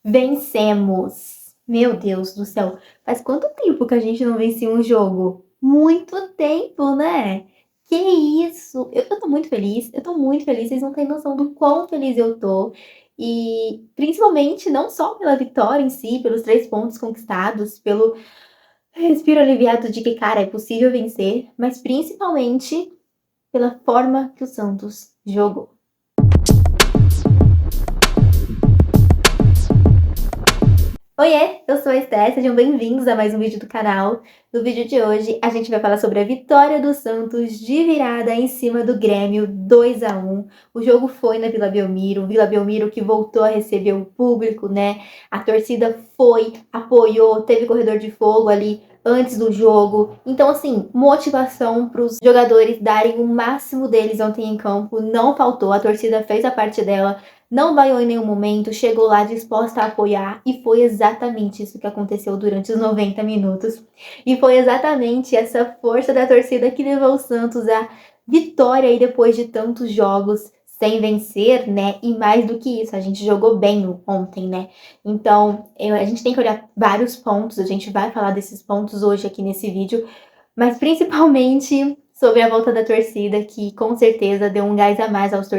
Vencemos! Meu Deus do céu, faz quanto tempo que a gente não vencia um jogo? Muito tempo, né? Que isso! Eu tô muito feliz, vocês não têm noção do quão feliz eu tô. E principalmente não só pela vitória em si, pelos 3 pontos conquistados, pelo respiro aliviado de que, cara, é possível vencer, mas principalmente pela forma que o Santos jogou. Oiê, eu sou a Esté, sejam bem-vindos a mais um vídeo do canal. No vídeo de hoje, a gente vai falar sobre a vitória do Santos de virada em cima do Grêmio, 2-1. O jogo foi na Vila Belmiro, Vila Belmiro que voltou a receber o público, né? A torcida foi, apoiou, teve corredor de fogo ali antes do jogo. Então, assim, motivação para os jogadores darem o máximo deles ontem em campo, não faltou, a torcida fez a parte dela, não vaiou em nenhum momento, chegou lá disposta a apoiar e foi exatamente isso que aconteceu durante os 90 minutos. E foi exatamente essa força da torcida que levou o Santos à vitória aí depois de tantos jogos sem vencer, né? E mais do que isso, a gente jogou bem ontem, né? Então, a gente tem que olhar vários pontos, a gente vai falar desses pontos hoje aqui nesse vídeo, mas principalmente sobre a volta da torcida, que com certeza deu um gás a mais aos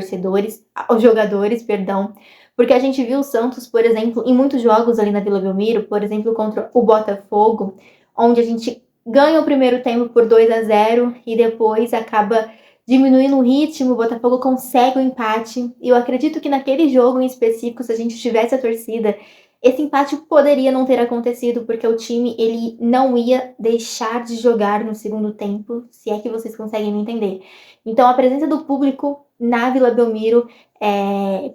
jogadores, perdão, porque a gente viu o Santos, por exemplo, em muitos jogos ali na Vila Belmiro, por exemplo, contra o Botafogo, onde a gente ganha o primeiro tempo por 2-0 e depois acaba diminuindo o ritmo, o Botafogo consegue o empate, e eu acredito que naquele jogo em específico, se a gente tivesse a torcida, esse empate poderia não ter acontecido, porque o time ele não ia deixar de jogar no segundo tempo, se é que vocês conseguem me entender. Então a presença do público na Vila Belmiro,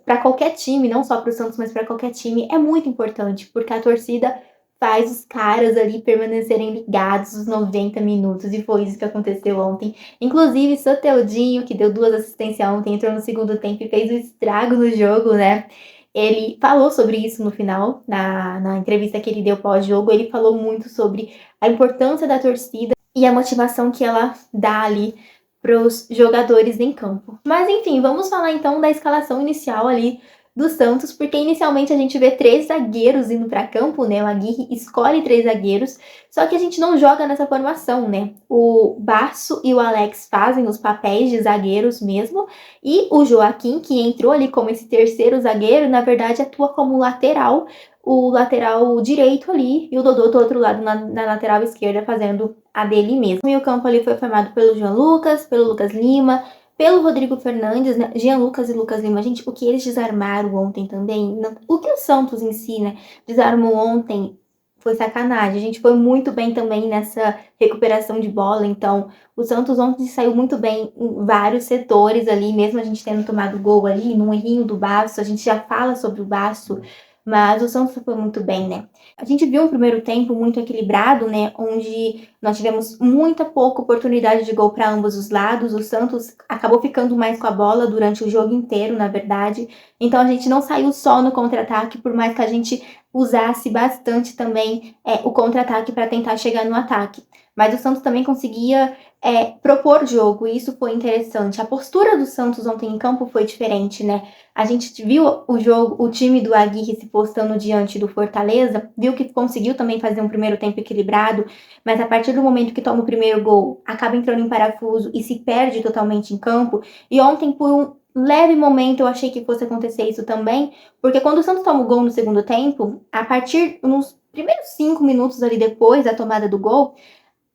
para qualquer time, não só para o Santos, mas para qualquer time, é muito importante, porque a torcida faz os caras ali permanecerem ligados os 90 minutos, e foi isso que aconteceu ontem. Inclusive, Soteudinho, que deu 2 assistências ontem, entrou no segundo tempo e fez um estrago no jogo, né? Ele falou sobre isso no final, na entrevista que ele deu pós-jogo, ele falou muito sobre a importância da torcida e a motivação que ela dá ali para os jogadores em campo. Mas enfim, vamos falar então da escalação inicial ali do Santos, porque inicialmente a gente vê 3 zagueiros indo para campo, né? O Aguirre escolhe 3 zagueiros, só que a gente não joga nessa formação, né? O Barço e o Alex fazem os papéis de zagueiros mesmo, e o Joaquim, que entrou ali como esse terceiro zagueiro, na verdade atua como lateral, o lateral direito ali, e o Dodô do outro lado na lateral esquerda fazendo a dele mesmo. E o campo ali foi formado pelo João Lucas, pelo Lucas Lima, pelo Rodrigo Fernandes, né? Jean Lucas e Lucas Lima. Gente, o que eles desarmaram ontem também, o que o Santos em si, né, desarmou ontem foi sacanagem. A gente foi muito bem também nessa recuperação de bola, então o Santos ontem saiu muito bem em vários setores ali, mesmo a gente tendo tomado gol ali, num errinho do Baço, a gente já fala sobre o Baço, mas o Santos foi muito bem, né? A gente viu um primeiro tempo muito equilibrado, né? Onde nós tivemos muita pouca oportunidade de gol para ambos os lados. O Santos acabou ficando mais com a bola durante o jogo inteiro, na verdade. Então a gente não saiu só no contra-ataque, por mais que a gente usasse bastante também o contra-ataque para tentar chegar no ataque. Mas o Santos também conseguia propor jogo, e isso foi interessante. A postura do Santos ontem em campo foi diferente, né? A gente viu o jogo, o time do Aguirre se postando diante do Fortaleza, viu que conseguiu também fazer um primeiro tempo equilibrado, mas a partir do momento que toma o primeiro gol, acaba entrando em parafuso e se perde totalmente em campo. E ontem, por um leve momento, eu achei que fosse acontecer isso também, porque quando o Santos toma o gol no segundo tempo, a partir nos primeiros 5 minutos ali depois da tomada do gol,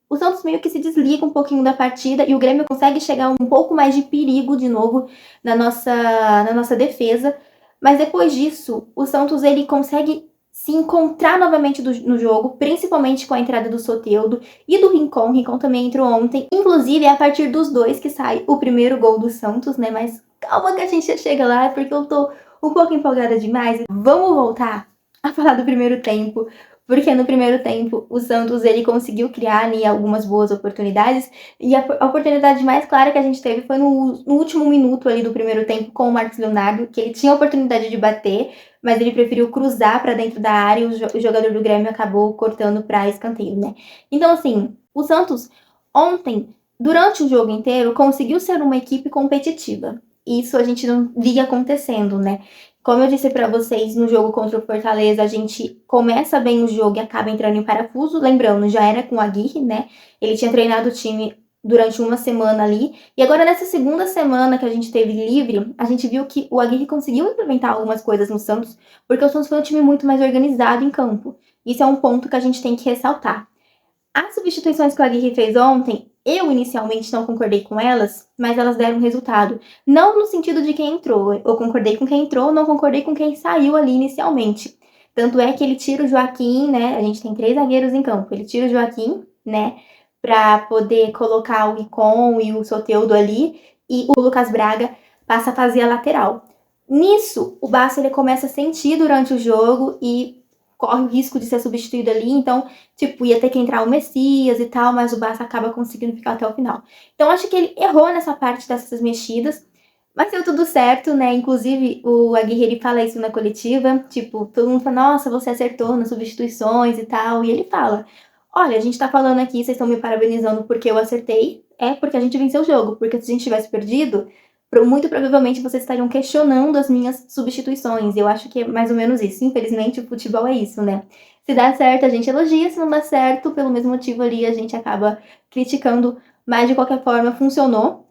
o Santos meio que se desliga um pouquinho da partida e o Grêmio consegue chegar um pouco mais de perigo de novo na nossa defesa. Mas depois disso, o Santos ele consegue se encontrar novamente no jogo, principalmente com a entrada do Soteldo e do Rincon. O Rincon também entrou ontem. Inclusive, é a partir dos dois que sai o primeiro gol do Santos, né? Mas calma que a gente já chega lá, porque eu tô um pouco empolgada demais. Vamos voltar a falar do primeiro tempo, porque no primeiro tempo o Santos ele conseguiu criar ali algumas boas oportunidades, e a oportunidade mais clara que a gente teve foi no último minuto ali do primeiro tempo com o Marcos Leonardo, que ele tinha a oportunidade de bater, mas ele preferiu cruzar para dentro da área e o jogador do Grêmio acabou cortando para escanteio, né? Então assim, o Santos ontem, durante o jogo inteiro, conseguiu ser uma equipe competitiva. Isso a gente não via acontecendo, né? Como eu disse pra vocês, no jogo contra o Fortaleza, a gente começa bem o jogo e acaba entrando em parafuso. Lembrando, já era com o Aguirre, né? Ele tinha treinado o time durante uma semana ali. E agora, nessa segunda semana que a gente teve livre, a gente viu que o Aguirre conseguiu implementar algumas coisas no Santos, porque o Santos foi um time muito mais organizado em campo. Isso é um ponto que a gente tem que ressaltar. As substituições que o Aguirre fez ontem, eu inicialmente não concordei com elas, mas elas deram resultado. Não no sentido de quem entrou. Eu concordei com quem entrou, não concordei com quem saiu ali inicialmente. Tanto é que ele tira o Joaquim, né? A gente tem 3 zagueiros em campo. Ele tira o Joaquim, né? Pra poder colocar o Icon e o Soteldo ali. E o Lucas Braga passa a fazer a lateral. Nisso, o Basso ele começa a sentir durante o jogo e corre o risco de ser substituído ali. Então, tipo, ia ter que entrar o Messias e tal, mas o Barça acaba conseguindo ficar até o final. Então, acho que ele errou nessa parte dessas mexidas, mas deu tudo certo, né? Inclusive, o Aguirre, ele fala isso na coletiva, tipo, todo mundo fala, nossa, você acertou nas substituições e tal, e ele fala, olha, a gente tá falando aqui, vocês estão me parabenizando porque eu acertei, é porque a gente venceu o jogo, porque se a gente tivesse perdido, muito provavelmente vocês estariam questionando as minhas substituições. Eu acho que é mais ou menos isso. Infelizmente, o futebol é isso, né? Se dá certo, a gente elogia, se não dá certo, pelo mesmo motivo ali, a gente acaba criticando, mas de qualquer forma, funcionou.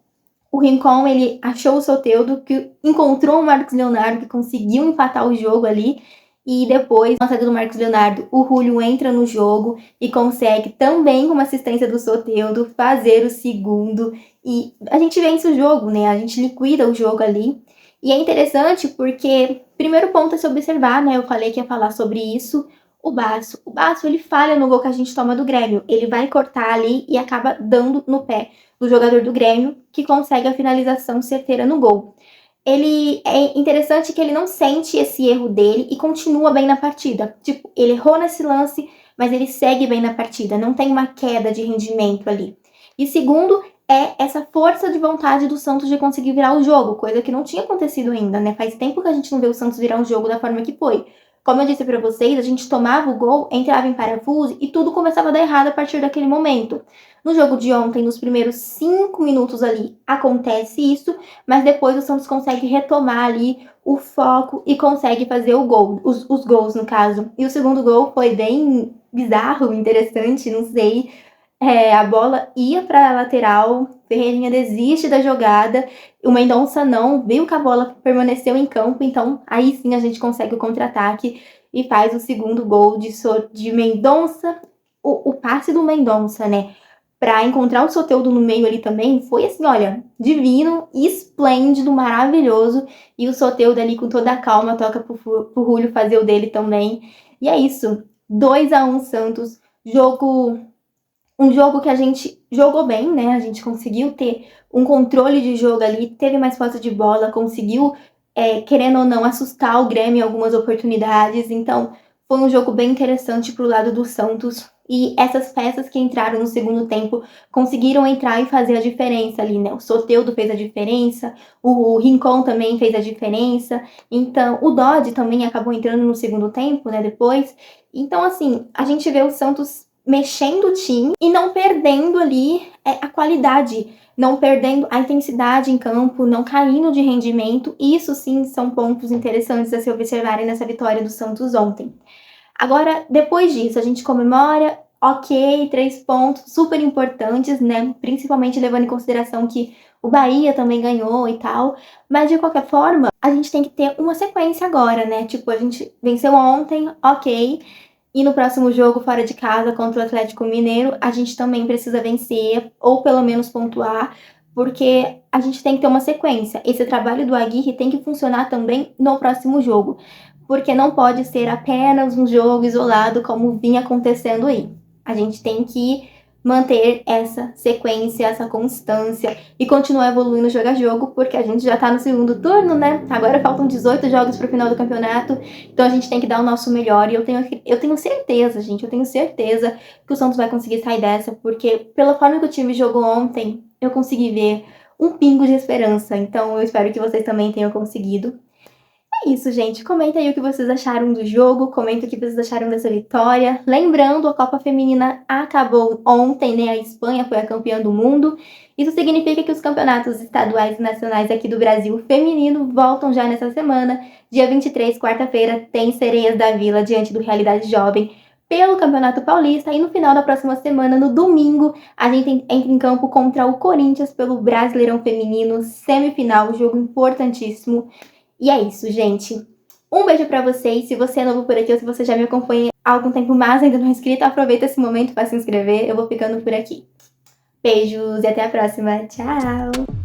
O Rincon, ele achou o Soteldo, que encontrou o Marcos Leonardo, que conseguiu empatar o jogo ali, e depois, na saída do Marcos Leonardo, o Julio entra no jogo e consegue, também com uma assistência do Soteldo, fazer o segundo. E a gente vence o jogo, né? A gente liquida o jogo ali. E é interessante porque, primeiro ponto a se observar, né? Eu falei que ia falar sobre isso. O Basso. O Basso, ele falha no gol que a gente toma do Grêmio. Ele vai cortar ali e acaba dando no pé do jogador do Grêmio, que consegue a finalização certeira no gol. Ele é interessante que ele não sente esse erro dele e continua bem na partida. Tipo, ele errou nesse lance, mas ele segue bem na partida, não tem uma queda de rendimento ali. E segundo, é essa força de vontade do Santos de conseguir virar o jogo, coisa que não tinha acontecido ainda, né? Faz tempo que a gente não vê o Santos virar um jogo da forma que foi. Como eu disse para vocês, a gente tomava o gol, entrava em parafuso e tudo começava a dar errado a partir daquele momento. No jogo de ontem, nos primeiros 5 minutos ali, acontece isso, mas depois o Santos consegue retomar ali o foco e consegue fazer o gol, os gols no caso. E o segundo gol foi bem bizarro, interessante, não sei. A bola ia para a lateral, Ferreirinha desiste da jogada, o Mendonça não, viu que a bola permaneceu em campo, então aí sim a gente consegue o contra-ataque e faz o segundo gol de Mendonça. O passe do Mendonça, né? Para encontrar o Soteldo no meio ali também, foi assim, olha, divino, esplêndido, maravilhoso. E o Soteldo ali com toda a calma toca pro Julio fazer o dele também. E é isso, 2-1 Santos, um jogo que a gente jogou bem, né? A gente conseguiu ter um controle de jogo ali, teve mais posse de bola, conseguiu, querendo ou não, assustar o Grêmio em algumas oportunidades. Então, foi um jogo bem interessante pro lado do Santos. E essas peças que entraram no segundo tempo conseguiram entrar e fazer a diferença ali, né? O Soteldo fez a diferença, o Rincon também fez a diferença. Então, o Dodge também acabou entrando no segundo tempo, né? Depois. Então, assim, a gente vê o Santos mexendo o time e não perdendo ali a qualidade, não perdendo a intensidade em campo, não caindo de rendimento. Isso sim são pontos interessantes a se observarem nessa vitória do Santos ontem. Agora, depois disso, a gente comemora, ok, 3 pontos super importantes, né? Principalmente levando em consideração que o Bahia também ganhou e tal. Mas de qualquer forma, a gente tem que ter uma sequência agora, né? Tipo, a gente venceu ontem, ok. E no próximo jogo, fora de casa, contra o Atlético Mineiro, a gente também precisa vencer, ou pelo menos pontuar, porque a gente tem que ter uma sequência. Esse trabalho do Aguirre tem que funcionar também no próximo jogo, porque não pode ser apenas um jogo isolado como vinha acontecendo aí. A gente tem que manter essa sequência, essa constância e continuar evoluindo jogo a jogo, porque a gente já tá no segundo turno, né? Agora faltam 18 jogos pro final do campeonato, então a gente tem que dar o nosso melhor. E eu tenho certeza, gente, eu tenho certeza que o Santos vai conseguir sair dessa, porque pela forma que o time jogou ontem, eu consegui ver um pingo de esperança. Então eu espero que vocês também tenham conseguido. É isso, gente. Comenta aí o que vocês acharam do jogo, comenta o que vocês acharam dessa vitória. Lembrando, a Copa Feminina acabou ontem, né? A Espanha foi a campeã do mundo. Isso significa que os campeonatos estaduais e nacionais aqui do Brasil feminino voltam já nessa semana. Dia 23, quarta-feira, tem Sereias da Vila diante do Realidade Jovem pelo Campeonato Paulista. E no final da próxima semana, no domingo, a gente entra em campo contra o Corinthians pelo Brasileirão Feminino, semifinal, jogo importantíssimo. E é isso, gente. Um beijo pra vocês. Se você é novo por aqui ou se você já me acompanha há algum tempo, mas ainda não é inscrito, aproveita esse momento para se inscrever. Eu vou ficando por aqui. Beijos e até a próxima. Tchau!